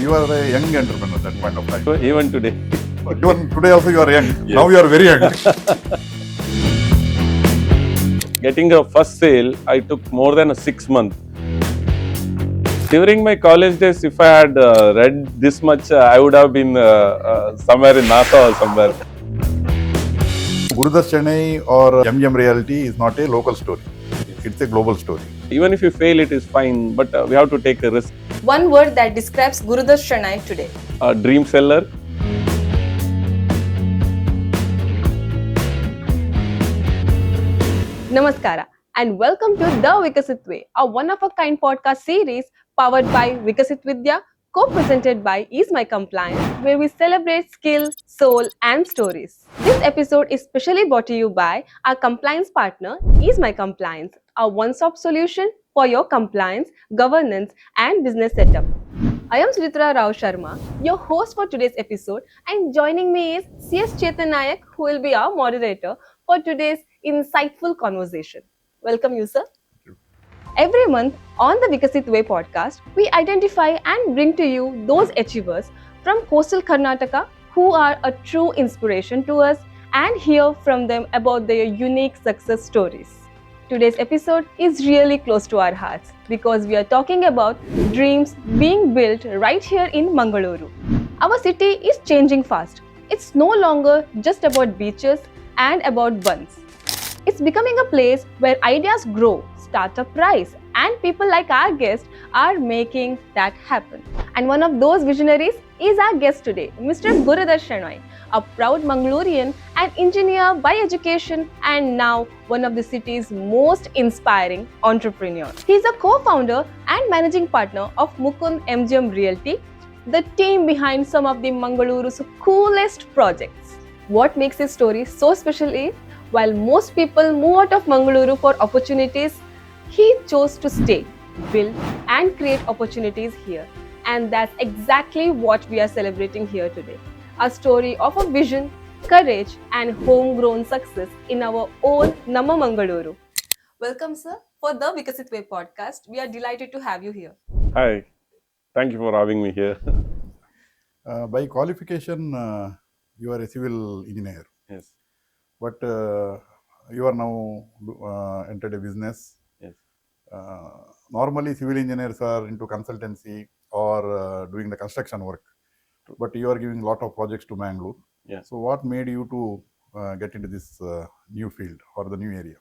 You are a young entrepreneur at that point of time. So even today. Even today also you are young. Yes. Now you are very young. Getting a first sale, I took more than 6 months. During my college days, if I had read this much, I would have been somewhere in NASA or somewhere. Gurudatta Shenoy or Realty is not a local story. It's a global story. Even if you fail, it is fine, but we have to take a risk. One word that describes Gurudatta Shenoy today. A dream seller. Namaskara and welcome to The Vikasit Way, a one-of-a-kind podcast series powered by Vikasit Vidya, co-presented by Is My Compliance, where we celebrate skill, soul and stories. This episode is specially brought to you by our compliance partner, Is My Compliance, a one-stop solution for your compliance, governance and business setup. I am Suchithra Rao Sharma, your host for today's episode, and joining me is CS Chethan Nayak, who will be our moderator for today's insightful conversation. Welcome you, sir. Every month on the Vikasit Way podcast, we identify and bring to you those achievers from coastal Karnataka who are a true inspiration to us and hear from them about their unique success stories. Today's episode is really close to our hearts because we are talking about dreams being built right here in Mangaluru. Our city is changing fast. It's no longer just about beaches and about buns. It's becoming a place where ideas grow, startup rise, and people like our guest are making that happen. And one of those visionaries is our guest today, Mr. Gurudatta Shenoy, a proud Mangalurian, an engineer by education, and now one of the city's most inspiring entrepreneurs. He is a co-founder and managing partner of Mukund Realty, the team behind some of the Mangaluru's coolest projects. What makes his story so special is, while most people move out of Mangaluru for opportunities, he chose to stay, build and create opportunities here. And that's exactly what we are celebrating here today. A story of a vision, courage and homegrown success in our own Namma Mangaluru. Welcome, sir, for the Vikasit Way podcast. We are delighted to have you here. Hi, thank you for having me here. By qualification, you are a civil engineer. Yes. But you are now entered a business. Yes. Normally, civil engineers are into consultancy or doing the construction work. But you are giving a lot of projects to Mangalore. Yeah. So, what made you to get into this new field or the new area?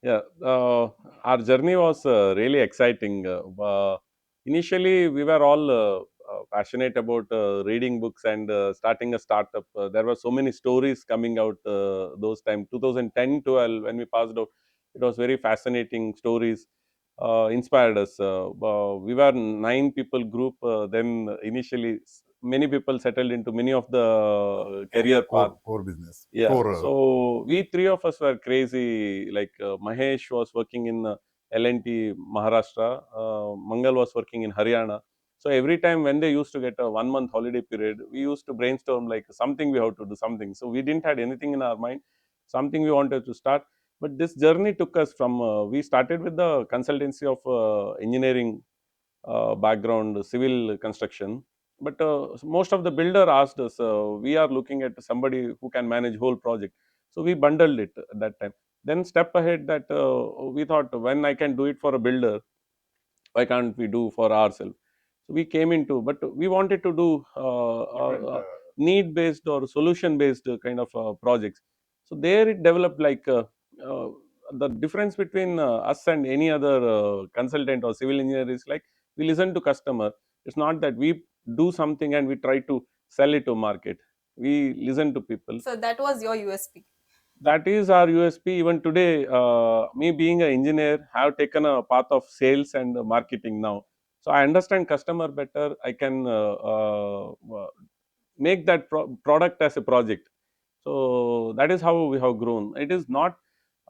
Yeah, our journey was really exciting. Initially, we were all passionate about reading books and starting a startup. There were so many stories coming out those time, 2010-12, when we passed out. It was very fascinating stories, inspired us. We were 9 people group. Then initially, many people settled into many of the career path. Core business. Yeah. Core, So we three of us were crazy. Like Mahesh was working in L&T Maharashtra. Mangal was working in Haryana. So every time when they used to get a 1 month holiday period, we used to brainstorm like something we have to do something. So we didn't had anything in our mind, something we wanted to start. But this journey took us from we started with the consultancy of engineering background, civil construction. But most of the builder asked us, we are looking at somebody who can manage whole project. So we bundled it at that time. Then step ahead that we thought, when I can do it for a builder, why can't we do for ourselves? So we came into, but we wanted to do need based or solution based kind of projects. So there it developed like uh, the difference between us and any other consultant or civil engineer is like we listen to customer. It's not that we do something and we try to sell it to market. We listen to people. So that was your USP. That is our USP. Even today, me being an engineer, have taken a path of sales and marketing now. So I understand customer better. I can make that product as a project. So that is how we have grown. It is not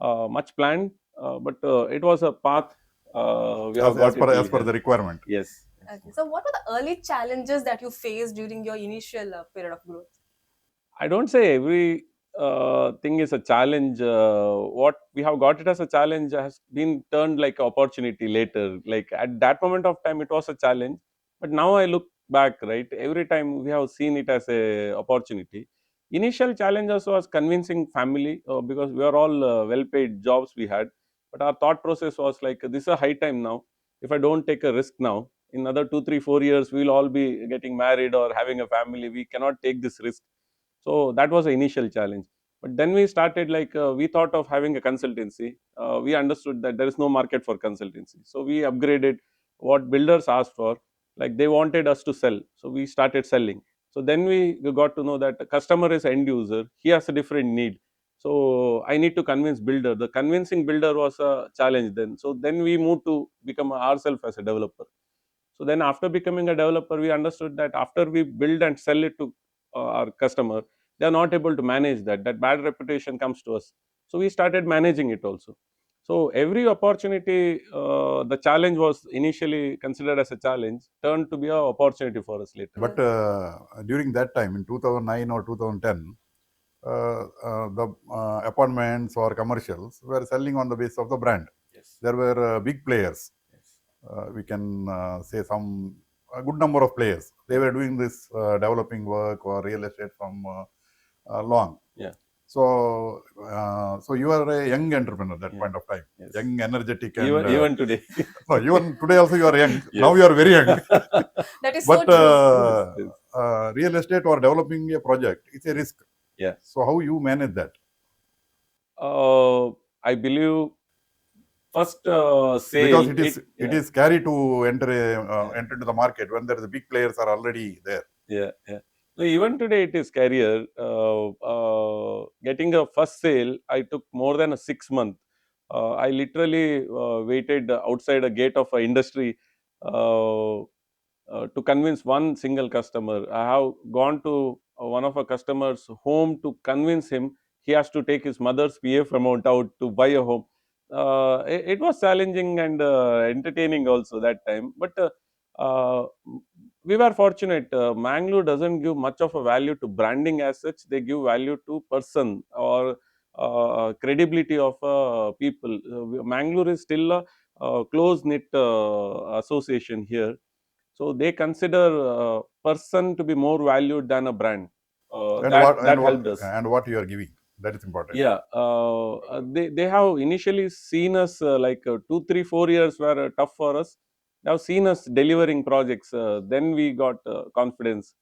much planned, but it was a path we have got as per the requirement. Yes. Okay. So what were the early challenges that you faced during your initial period of growth? I don't say every thing is a challenge. What we have got it as a challenge has been turned like opportunity later. Like at that moment of time, it was a challenge, but now I look back, right, every time we have seen it as a opportunity. Initial challenges was convincing family, because we are all well paid jobs we had, but our thought process was like, this is a high time now. If I don't take a risk now, in another 2, 3, 4 years we'll all be getting married or having a family. We cannot take this risk. So that was the initial challenge. But then we started, like, we thought of having a consultancy. We understood that there is no market for consultancy, so we upgraded what builders asked for. Like, they wanted us to sell, so we started selling. So then we got to know that the customer is end user, he has a different need. So I need to convince builder. The convincing builder was a challenge then. So then we moved to become ourselves as a developer. So then after becoming a developer, we understood that after we build and sell it to our customer, they are not able to manage that. That bad reputation comes to us. So we started managing it also. So every opportunity, the challenge was initially considered as a challenge, turned to be an opportunity for us later. But during that time, in 2009 or 2010, the apartments or commercials were selling on the basis of the brand. Yes. There were big players. Yes. We can say a good number of players. They were doing this developing work or real estate from long. Yeah. So, so you are a young entrepreneur at that Yeah. point of time. Yes. Young, energetic, and Even today. no, even today also you are young. Yes. Now you are very young. That is But so true. real estate or developing a project, it's a risk. Yeah. So how you manage that? I believe first Because sale. it is scary to enter into the market when there is big players are already there. Yeah, yeah. So even today it is career. Getting a first sale, I took more than a 6 month. I literally waited outside a gate of an industry uh, to convince one single customer. I have gone to one of our customers' home to convince him he has to take his mother's PF amount out to buy a home. It was challenging and entertaining also that time, but uh, we were fortunate. Mangalore doesn't give much of a value to branding as such. They give value to person or credibility of people. Mangalore is still a close knit association here, so they consider person to be more valued than a brand. That helped us. And what you are giving, that is important. Yeah, they have initially seen us, like 2, 3, 4 years were tough for us. They have seen us delivering projects. Then we got confidence.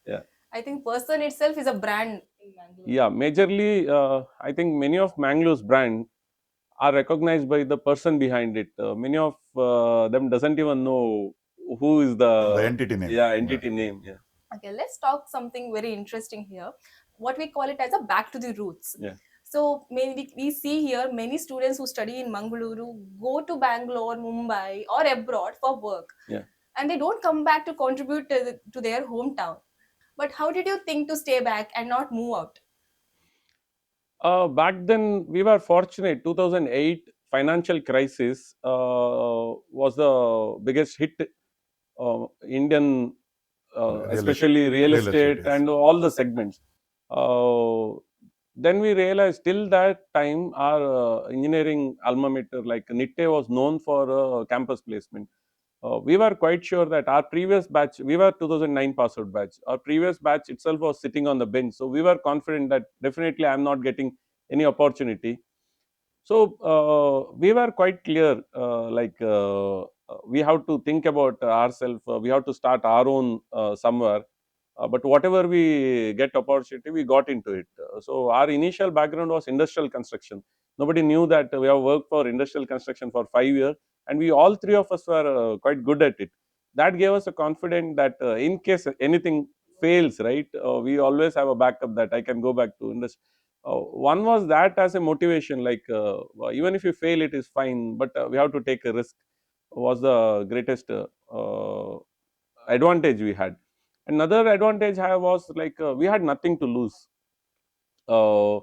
Yeah. I think person itself is a brand in Mangalore. Yeah, majorly, I think many of Mangalore's brand are recognized by the person behind it. Many of them doesn't even know who is The entity name. Yeah, entity name. Yeah. Okay, let's talk something very interesting here. What we call it as a back to the roots. Yeah. So maybe we see here many students who study in Mangaluru go to Bangalore, Mumbai, or abroad for work. Yeah. And they don't come back to contribute to their hometown. But how did you think to stay back and not move out? Back then, we were fortunate. 2008 financial crisis was the biggest hit Indian, especially real estate yes. and all the segments. Then we realized till that time our engineering alma mater like NITTE was known for campus placement. We were quite sure that our previous batch, we were 2009 pass out batch, our previous batch itself was sitting on the bench. So we were confident that definitely I am not getting any opportunity. So we were quite clear, we have to think about ourselves. We have to start our own somewhere. But whatever we get opportunity, we got into it. So our initial background was industrial construction. Nobody knew that we have worked for industrial construction for 5 years, and we all three of us were quite good at it. That gave us a confidence that in case anything fails, right, we always have a backup that I can go back to industry. One was that as a motivation, like even if you fail, it is fine, but we have to take a risk. Was the greatest advantage we had. Another advantage I was like we had nothing to lose. Uh,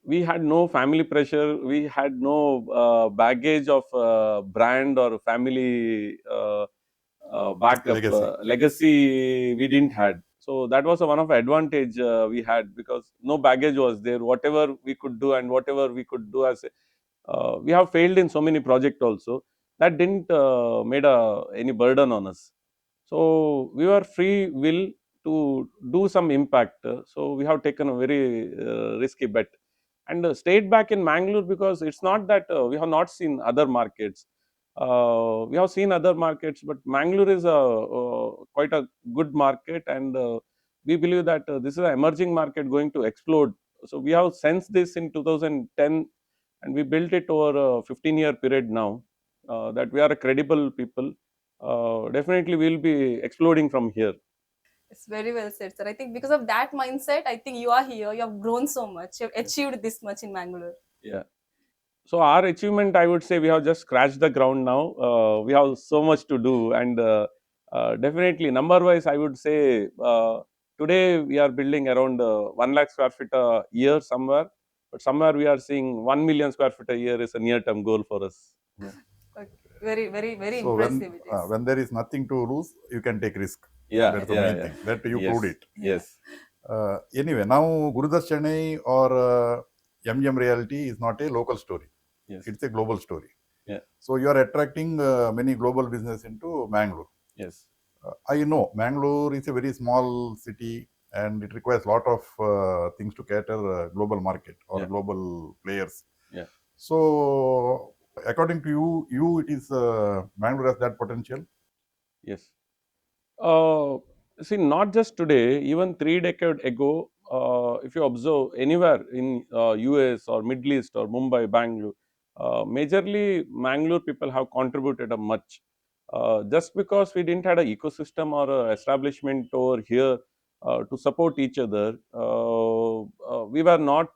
we had no family pressure. We had no baggage of brand or family backup legacy. We didn't had. So that was one of advantage we had because no baggage was there. Whatever we could do and whatever we could do as we have failed in so many projects also, that didn't made any burden on us. So we were free will to do some impact. So we have taken a very risky bet and stayed back in Mangalore because it's not that we have not seen other markets. We have seen other markets, but Mangalore is a quite a good market, and we believe that this is an emerging market going to explode. So we have sensed this in 2010, and we built it over a 15-year period now. That we are a credible people. Definitely, we'll be exploding from here. It's very well said, sir. I think because of that mindset, I think you are here. You have grown so much. You have achieved this much in Mangalore. Yeah. So our achievement, I would say, we have just scratched the ground now. We have so much to do, and definitely number-wise, I would say today we are building around 1 lakh square feet a year somewhere, but somewhere we are seeing 1 million square feet a year is a near-term goal for us. Yeah. Okay. Very, very, very So impressive it is. when there is nothing to lose, you can take risk. Yeah, That's the yeah, main yeah. thing. That you Yes, proved it. yes. Anyway, now Gurudatta Shenoy or MGM Realty is not a local story. Yes. It's a global story. Yeah. So you are attracting many global business into Mangalore. Yes. I know Mangalore is a very small city and it requires a lot of things to cater global market or Yeah. global players. Yeah. So according to you, it is Mangalore has that potential. Yes. See, not just today, even 3 decades ago, if you observe anywhere in US or Middle East or Mumbai, Bangalore, majorly Mangalore people have contributed a much. Just because we didn't have an ecosystem or a establishment over here to support each other, we were not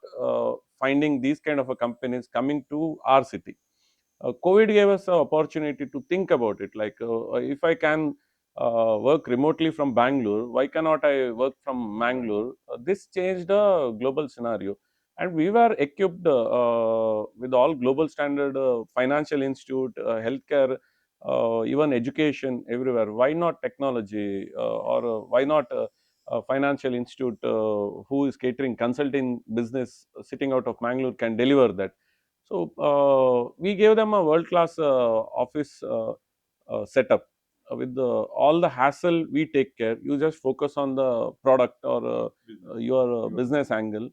finding these kind of a companies coming to our city. COVID gave us an opportunity to think about it. Like, if I can work remotely from Bangalore, why cannot I work from Mangalore? This changed the global scenario, and we were equipped with all global standard financial institute, healthcare, even education everywhere. Why not technology or why not a financial institute who is catering consulting business sitting out of Mangalore can deliver that? So we gave them a world class office setup with all the hassle we take care. You just focus on the product or your business angle.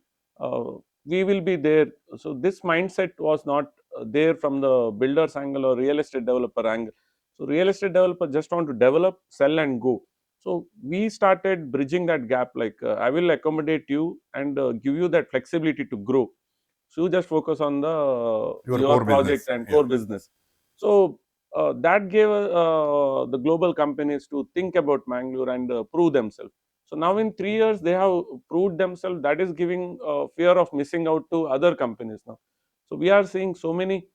We will be there. So this mindset was not there from the builder's angle or real estate developer angle. So real estate developer just want to develop, sell, and go. So we started bridging that gap. Like I will accommodate you and give you that flexibility to grow. So you just focus on Your your core project business. and Yeah. core business. So that gave the global companies to think about Mangalore and prove themselves. So now in 3 years they have proved themselves. That is giving fear of missing out to other companies now. So we are seeing so many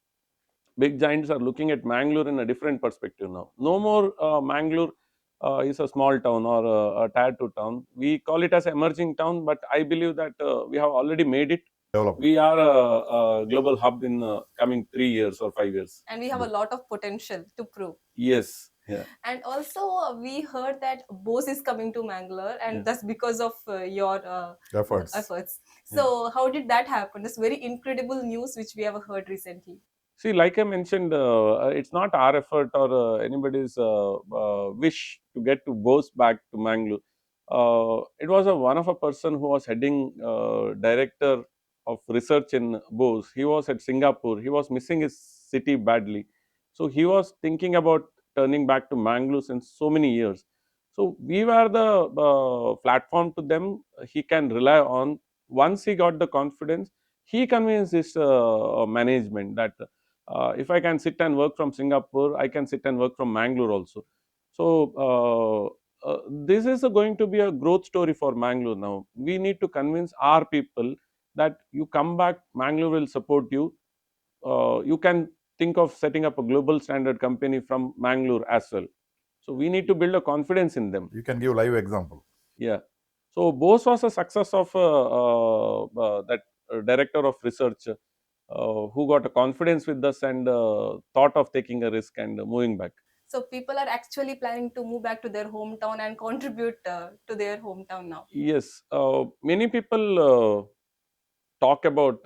big giants are looking at Mangalore in a different perspective now. No more Mangalore is a small town or a tier 2 town. We call it as emerging town, but I believe that we have already made it. Develop. We are a global hub in coming 3 years or 5 years. And we have a lot of potential to prove. Yes. Yeah. And also, we heard that Bose is coming to Mangalore, and Yeah. that's because of your Efforts. efforts. So, how did that happen? This very incredible news which we have heard recently. See, like I mentioned, it's not our effort or anybody's wish to get to Bose back to Mangalore. It was one of a person who was heading director of research in Bose. He was at Singapore. He was missing his city badly. So he was thinking about turning back to Mangalore since so many years. So we were the platform to them he can rely on. Once he got the confidence, he convinced his management that if I can sit and work from Singapore, I can sit and work from Mangalore also. So this is going to be a growth story for Mangalore now. We need to convince our people that you come back, Mangalore will support you. You can think of setting up a global standard company from Mangalore as well. So we need to build a confidence in them. You can give live example. Yeah. So Bose was a success of that director of research who got a confidence with us and thought of taking a risk and moving back. So, people are actually planning to move back to their hometown and contribute to their hometown now. Yes, many people talk about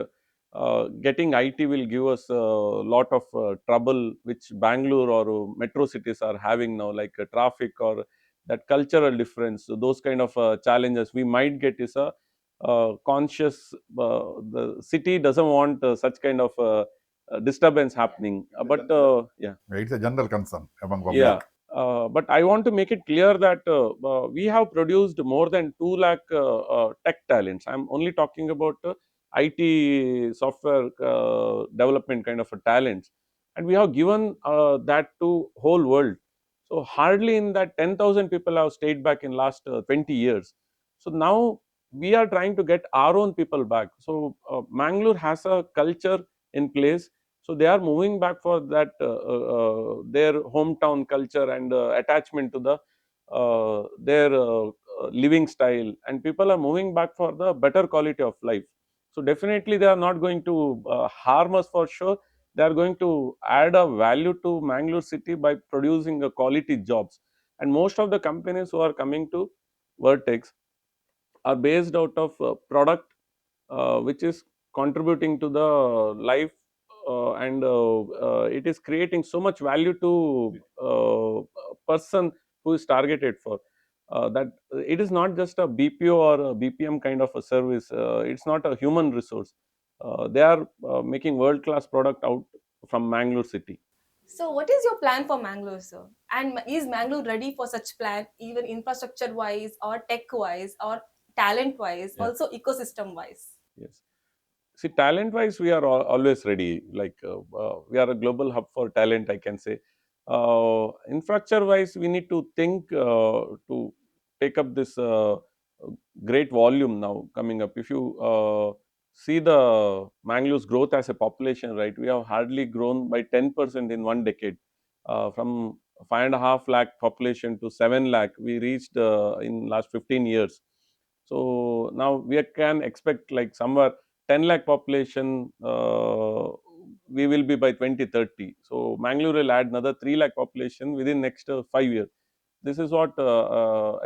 getting IT will give us a lot of trouble, which Bangalore or metro cities are having now, like traffic or that cultural difference, so those kind of challenges we might get is a conscious. The city doesn't want such kind of disturbance happening. Yeah. It's a general concern among public. Yeah, but I want to make it clear that we have produced more than 2 lakh tech talents. I'm only talking about IT software development kind of a talents, and we have given that to whole world. So hardly in that 10,000 people have stayed back in last 20 years. So now we are trying to get our own people back. So Mangalore has a culture in place, so they are moving back for that their hometown culture and attachment to the their living style, and people are moving back for the better quality of life. So definitely they are not going to harm us for sure. They are going to add a value to Mangalore city by producing a quality jobs. And most of the companies who are coming to Vertex are based out of product which is contributing to the life, and it is creating so much value to person who is targeted for that. It is not just a BPO or a BPM kind of a service. It's not a human resource. They are making world class product out from Mangalore city. So, what is your plan for Mangalore, sir? And is Mangalore ready for such plan, even infrastructure wise, or tech wise, or talent wise, Yeah. also ecosystem wise? Yes. See, talent wise, we are always ready. Like we are a global hub for talent, I can say. Infrastructure wise, we need to think to take up this great volume now coming up. If you see the Mangalore's growth as a population, right, we have hardly grown by 10% in one decade. From 5.5 lakh population to 7 lakh, we reached in last 15 years. So now we can expect like somewhere 10 lakh population we will be by 2030. So Mangalore will add another 3 lakh population within next 5 years. This is what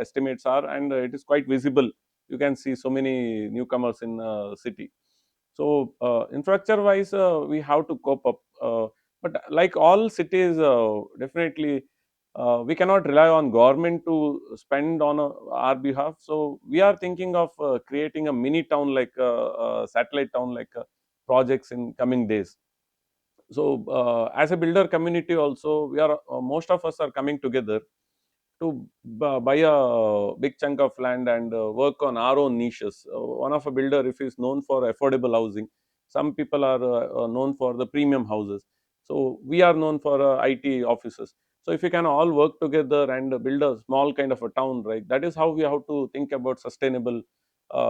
estimates are, and it is quite visible. You can see so many newcomers in city. So infrastructure wise, we have to cope up. But like all cities, definitely we cannot rely on government to spend on our behalf. So we are thinking of creating a mini town, like a satellite town, like projects in coming days. So as a builder community also, we are most of us are coming together to buy a big chunk of land and work on our own niches. One of a builder, if he's known for affordable housing, some people are known for the premium houses. So we are known for IT offices. So if we can all work together and build a small kind of a town, right? That is how we have to think about sustainable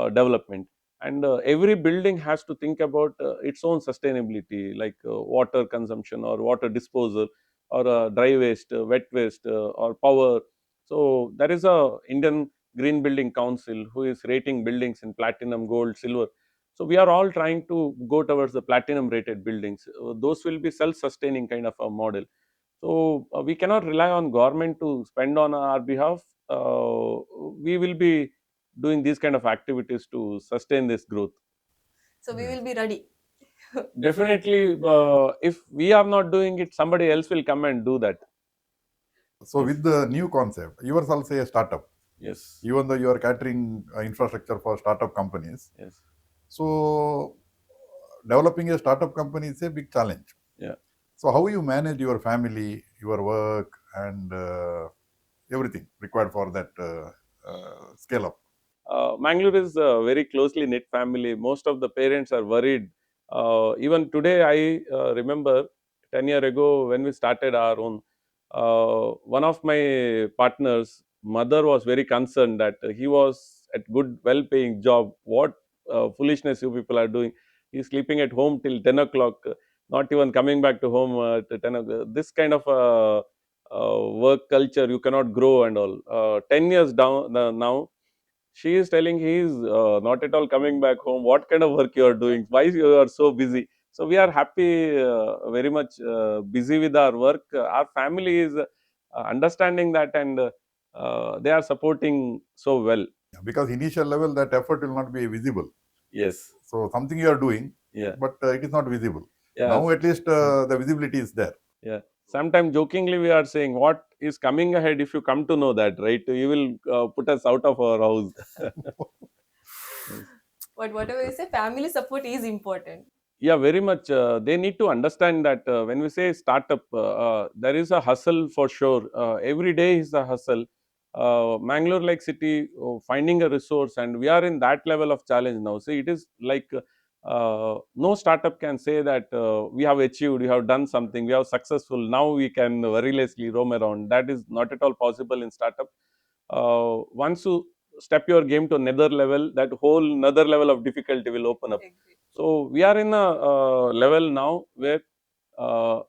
development. And every building has to think about its own sustainability, like water consumption or water disposal, or dry waste, wet waste, or power. So there is a Indian Green Building Council who is rating buildings in platinum, gold, silver. So we are all trying to go towards the platinum rated buildings. Those will be self-sustaining kind of a model. So we cannot rely on government to spend on our behalf. We will be doing these kind of activities to sustain this growth. So, we will be ready. Definitely, if we are not doing it, somebody else will come and do that. So Yes. with the new concept, yours also a startup. Yes. Even though you are catering infrastructure for startup companies, Yes. so developing a startup company is a big challenge. Yeah. So how you manage your family, your work, and everything required for that scale up? Mangalore is a very closely knit family. Most of the parents are worried. Even today, I remember 10 years ago when we started our own. One of my partners' mother was very concerned that he was at good, well-paying job. What foolishness you people are doing? He's sleeping at home till 10 o'clock, not even coming back to home at 10 o'clock. This kind of work culture you cannot grow and all. 10 years down now, she is telling he is not at all coming back home. What kind of work you are doing? Why you are so busy? So we are happy, very much busy with our work. Our family is understanding that, and they are supporting so well. Because initial level that effort will not be visible. Yes. So something you are doing, Yeah. but it is not visible. Yeah. Now at least the visibility is there. Yeah. Sometimes jokingly we are saying, what is coming ahead, if you come to know that, right, you will put us out of our house. Yes. But whatever you say, family support is important. Yeah, very much. They need to understand that when we say startup, there is a hustle for sure. Every day is a hustle. Mangalore, like city, finding a resource, and we are in that level of challenge now. See, it is like no startup can say that we have achieved, we have done something, we have successful. Now we can worrylessly roam around. That is not at all possible in startup. Once you step your game to another level, that whole another level of difficulty will open up. Agree. So we are in a level now where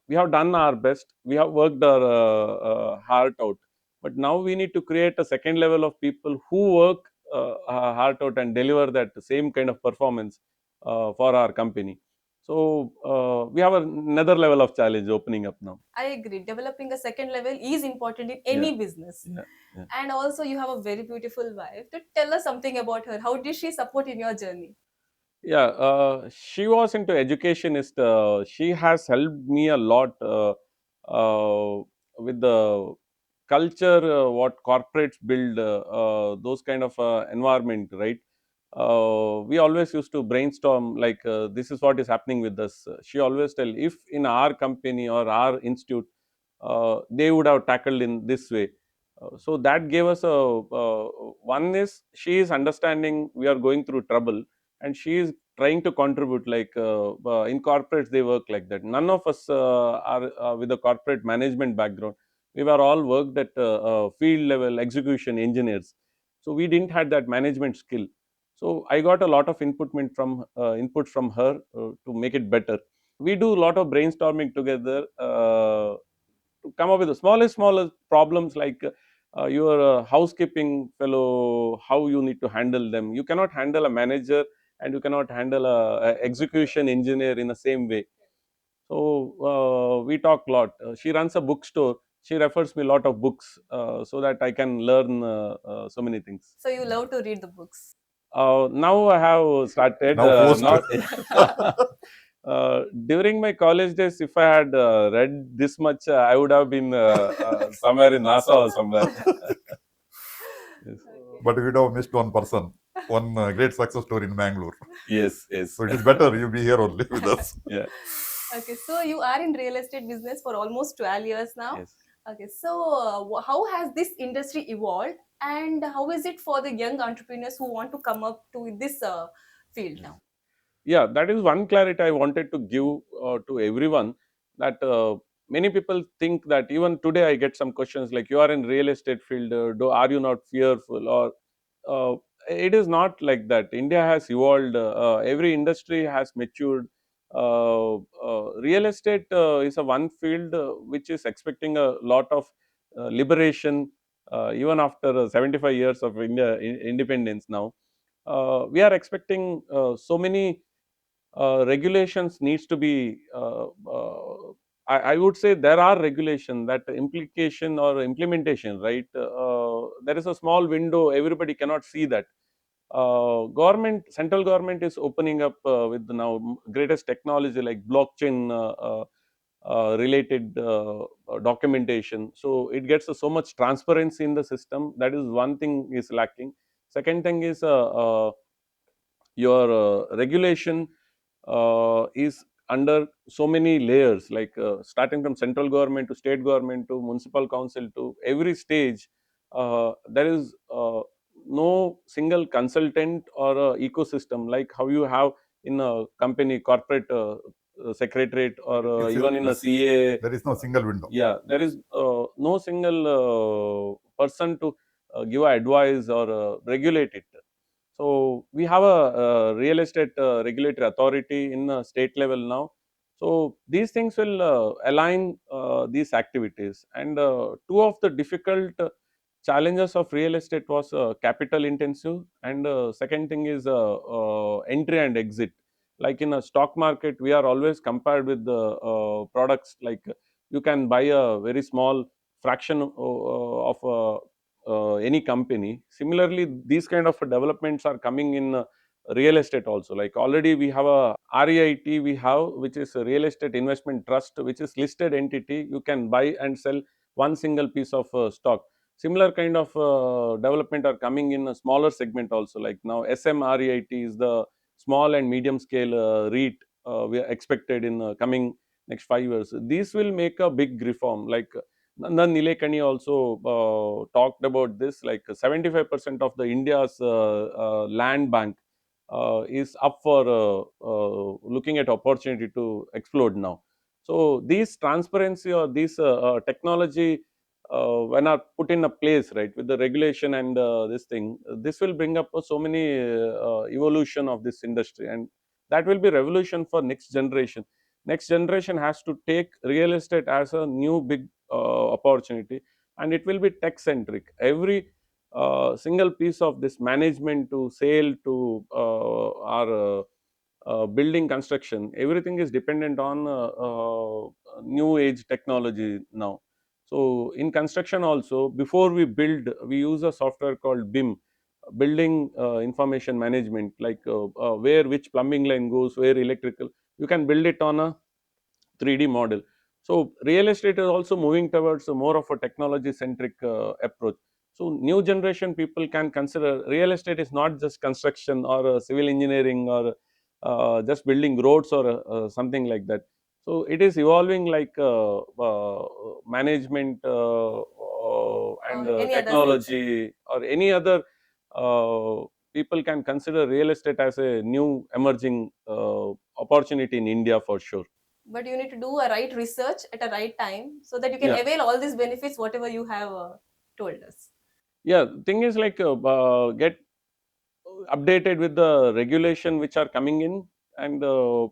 we have done our best, we have worked our heart out, but now we need to create a second level of people who work heart out and deliver that same kind of performance for our company. So we have another level of challenge opening up now. I agree. Developing a second level is important in Yeah, any business. yeah, yeah. And also, you have a very beautiful wife. To tell us something about her. How did she support in your journey? Yeah, she was into educationist. She has helped me a lot with the culture, what corporates build, those kind of environment, right? We always used to brainstorm like this is what is happening with us. She always tell, if in our company or our institute, they would have tackled in this way. So that gave us a one is she is understanding we are going through trouble, and she is trying to contribute, like in corporates they work like that. None of us are with a corporate management background. We were all worked at field level execution engineers, so we didn't had that management skill. So I got a lot of input from her to make it better. We do a lot of brainstorming together to come up with the smallest problems, like your housekeeping fellow, how you need to handle them. You cannot handle a manager and you cannot handle a execution engineer in the same way. So we talk a lot. She runs a bookstore. She refers me a lot of books so that I can learn so many things. So, you love to read the books. Now I have started. Now forced. Not during my college days. If I had read this much, I would have been somewhere in NASA or somewhere. Yes, But we have missed one person, one great success story in Mangalore. yes, yes. So it is better you be here only with us. Yeah, Okay, so you are in real estate business for almost 12 years now. yes. Okay, so how has this industry evolved, and how is it for the young entrepreneurs who want to come up to this field now? Yeah, that is one clarity I wanted to give to everyone, that many people think that even today I get some questions like, you are in real estate field, are you not fearful, or it is not like that. India has evolved, every industry has matured. Real estate is a one field which is expecting a lot of liberation, even after 75 years of India independence. Now we are expecting so many regulations needs to be I would say there are regulation, that implication or implementation, right? There is a small window, everybody cannot see that. Central government is opening up with the now greatest technology like blockchain related documentation, so it gets so much transparency in the system. That is one thing is lacking. Second thing is your regulation is under so many layers, like starting from central government to state government to municipal council to every stage. There is no single consultant or ecosystem like how you have in a company corporate secretariat, or even in a CA. There is no single window. Yeah, there is no single person to give advice or regulate it. So we have a, real estate regulatory authority in state level now. So these things will align these activities. And two of the difficult challenges of real estate was capital intensive, and second thing is entry and exit. Like in a stock market, we are always compared with the products, like you can buy a very small fraction of any company. Similarly, these kind of developments are coming in real estate also. Like already we have a REIT, we have, which is a real estate investment trust, which is listed entity. You can buy and sell one single piece of stock. Similar kind of development are coming in a smaller segment also. Like now SMREIT is the small and medium scale REIT we are expected in coming next 5 years. These will make a big reform. Like Nandan Nilekani also talked about this. Like 75% of the India's land bank is up for looking at opportunity to explode now. So these transparency or these technology when are put in a place, right, with the regulation and this thing, this will bring up so many evolution of this industry, and that will be revolution for next generation. Next generation has to take real estate as a new big opportunity, and it will be tech centric. Every single piece of this management to sale to our building construction, everything is dependent on new age technology now. So in construction also, before we build, we use a software called BIM, building information management, like where which plumbing line goes, where electrical, you can build it on a 3D model. So real estate is also moving towards a more of a technology centric approach. So new generation people can consider real estate is not just construction or civil engineering or just building roads or something like that. So it is evolving like management and Or any other sector. technology or any other. People can consider real estate as a new emerging opportunity in India for sure. But you need to do a right research at a right time so that you can Yeah, avail all these benefits, whatever you have told us. yeah. Thing is like get updated with the regulation which are coming in, and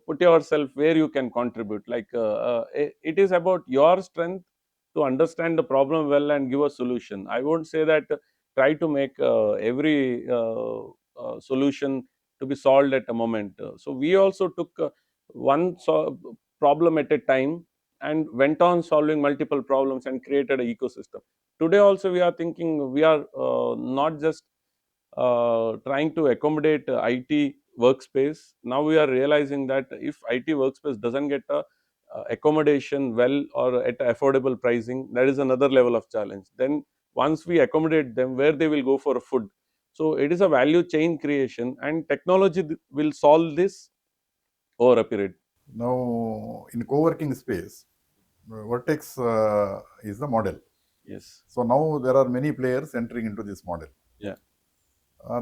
put yourself where you can contribute. Like it is about your strength to understand the problem well and give a solution. I won't say that try to make every solution to be solved at a moment. So we also took one problem at a time and went on solving multiple problems and created an ecosystem. Today also we are thinking we are not just trying to accommodate IT workspace. Now we are realizing that if IT workspace doesn't get a accommodation well or at affordable pricing, that is another level of challenge. Then once we accommodate them, where they will go for food. So it is a value chain creation, and technology will solve this over a period. Now, in co-working space, Vertex is the model. Yes. So now there are many players entering into this model. Yeah.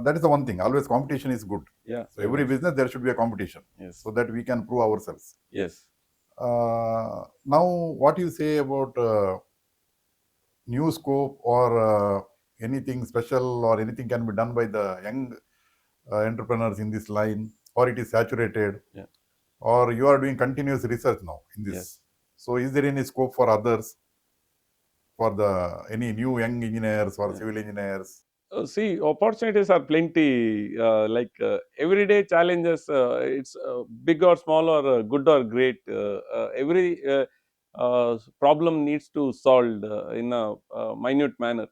That is the one thing. Always competition is good. Yeah. So every business there should be a competition. Yes. So that we can prove ourselves. Yes. Now, what you say about new scope or anything special or anything can be done by the young entrepreneurs in this line, or it is saturated, Yeah. or you are doing continuous research now in this. Yes. So is there any scope for others, for the any new young engineers or civil engineers? See, opportunities are plenty. Everyday challenges, it's big or small or good or great. Every problem needs to solved in a minute manner.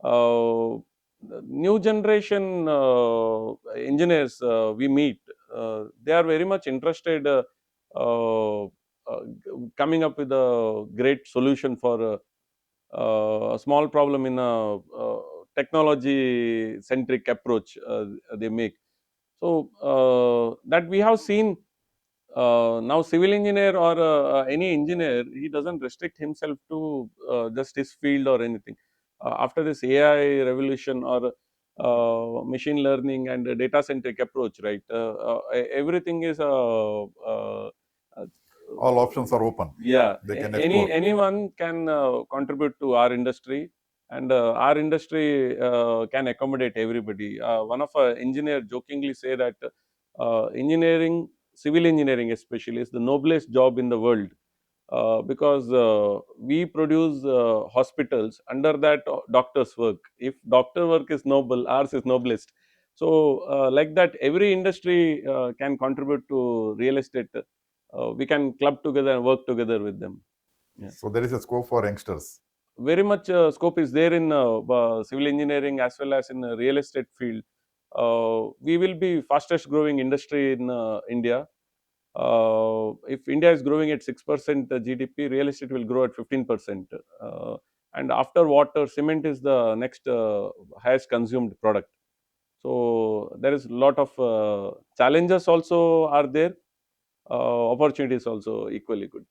Uh, the new generation engineers we meet, they are very much interested coming up with a great solution for a small problem in a technology centric approach they make. So that we have seen now civil engineer or any engineer, he doesn't restrict himself to just his field or anything. After this AI revolution or machine learning and data centric approach, right, everything is All options are open. yeah, They can explore. anyone can contribute to our industry, and our industry can accommodate everybody. One of our engineer jokingly say that engineering, civil engineering especially, is the noblest job in the world, because we produce hospitals. Under that, doctors work. If doctor work is noble, ours is noblest. So like that, every industry can contribute to real estate. We can club together and work together with them. Yeah. So there is a scope for youngsters. Very much scope is there in civil engineering as well as in the real estate field. we will be fastest growing industry in India. If India is growing at 6% GDP, real estate will grow at 15%. And after water, cement is the next highest consumed product. So there is a lot of challenges also are there, opportunities also equally good.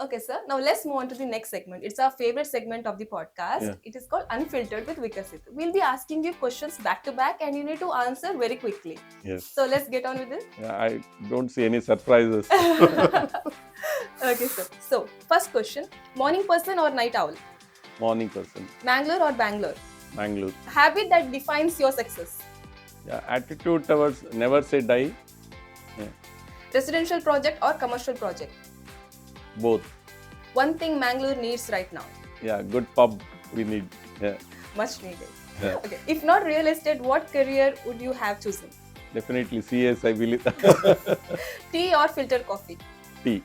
Okay, sir. Now let's move on to the next segment. It's our favorite segment of the podcast. Yeah. It is called Unfiltered with Vikasit. We'll be asking you questions back to back and you need to answer very quickly. Yes. So let's get on with it. Yeah, I don't see any surprises. Okay, sir. So, first question, morning person or night owl? Morning person. Mangalore or Bangalore? Mangalore. Habit that defines your success? Yeah, attitude towards never say die. Yeah, Residential project or commercial project? both. One thing Mangalore needs right now? Yeah, good pub we need. Yeah, Much needed. yeah. Okay. If not real estate, what career would you have chosen? Definitely CS, I believe. Tea or filtered coffee? Tea.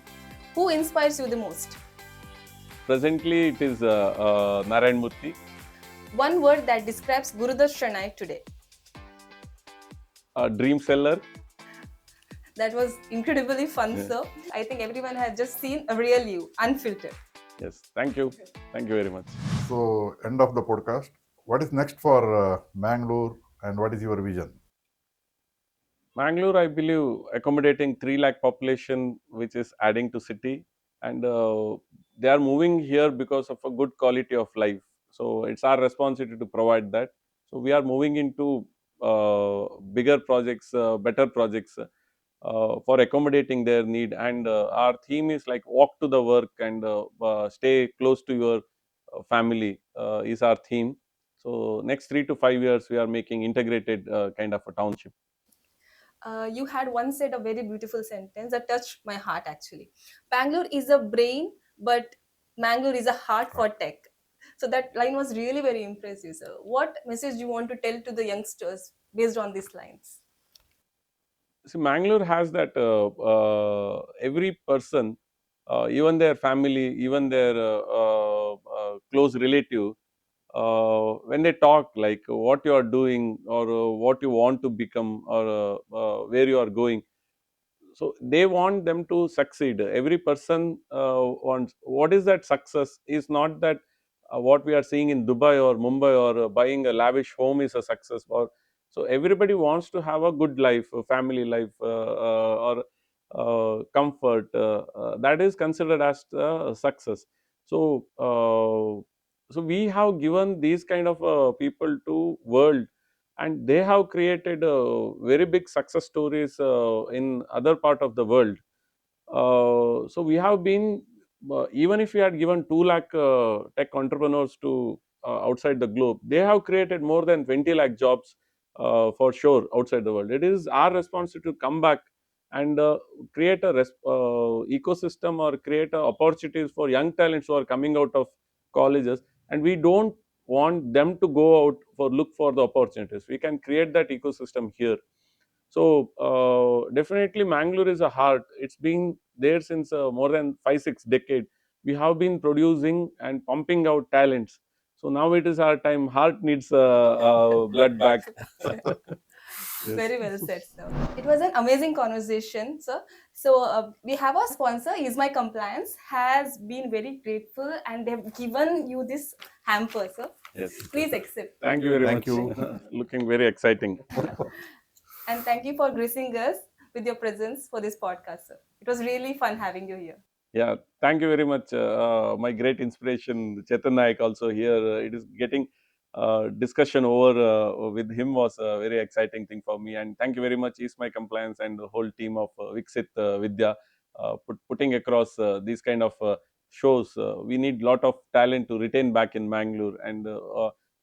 Who inspires you the most? Presently, it is Narayan Murthy. One word that describes Gurudatta Shenoy today. Dream seller. That was incredibly fun, Yeah. sir. I think everyone has just seen a real you, unfiltered. Yes, thank you. Thank you very much. So, end of the podcast. What is next for Mangalore and what is your vision? Mangalore, I believe, accommodating 3 lakh population, which is adding to city, and they are moving here because of a good quality of life. So it's our responsibility to provide that. So we are moving into bigger projects, better projects for accommodating their need. And our theme is like walk to the work and stay close to your family is our theme. So next 3 to 5 years, we are making integrated kind of a township. You had once said a very beautiful sentence that touched my heart actually. Bangalore is a brain, but Mangalore is a heart for tech. So that line was really very impressive, sir. What message do you want to tell to the youngsters based on these lines? See, Mangalore has that every person, even their family, even their close relative, when they talk like what you are doing or what you want to become or where you are going, so they want them to succeed. Every person wants, what is that success is not that what we are seeing in Dubai or Mumbai or buying a lavish home is a success, or so everybody wants to have a good life, a family life, or comfort, that is considered as success. So so we have given these kind of people to world, and they have created very big success stories in other part of the world. So we have been, even if we had given 2 lakh tech entrepreneurs to outside the globe, they have created more than 20 lakh jobs for sure outside the world. It is our responsibility to come back and create a ecosystem or create opportunities for young talents who are coming out of colleges, and we don't want them to go out for look for the opportunities. We can create that ecosystem here. So definitely Mangalore is a heart. It's been there since more than 5-6 decades. We have been producing and pumping out talents. So now it is our time. Heart needs blood back. Yes. Very well said, sir. It was an amazing conversation, sir. So we have our sponsor, Is My Compliance, has been very grateful and they have given you this hamper, sir. Yes. Please accept. Thank you very Thank much. you. Looking very exciting. And thank you for gracing us with your presence for this podcast, sir. It was really fun having you here. Yeah, thank you very much. My great inspiration, Chethan Nayak, also here. It is getting discussion over with him was a very exciting thing for me. And thank you very much, Is My Compliance and the whole team of Vikasit Vidya, putting across these kind of shows. We need lot of talent to retain back in Mangalore, and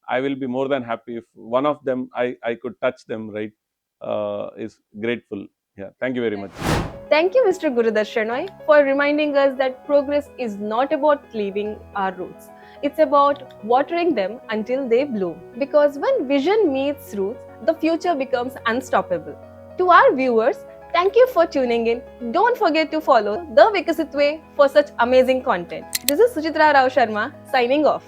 I will be more than happy if one of them I could touch them. Right, is grateful. Yeah, thank you very much. Thank you, Mr. Gurudatta Shenoy, for reminding us that progress is not about leaving our roots. It's about watering them until they bloom. Because when vision meets roots, the future becomes unstoppable. To our viewers, thank you for tuning in. Don't forget to follow The Vikasit Way for such amazing content. This is Suchithra Rao Sharma signing off.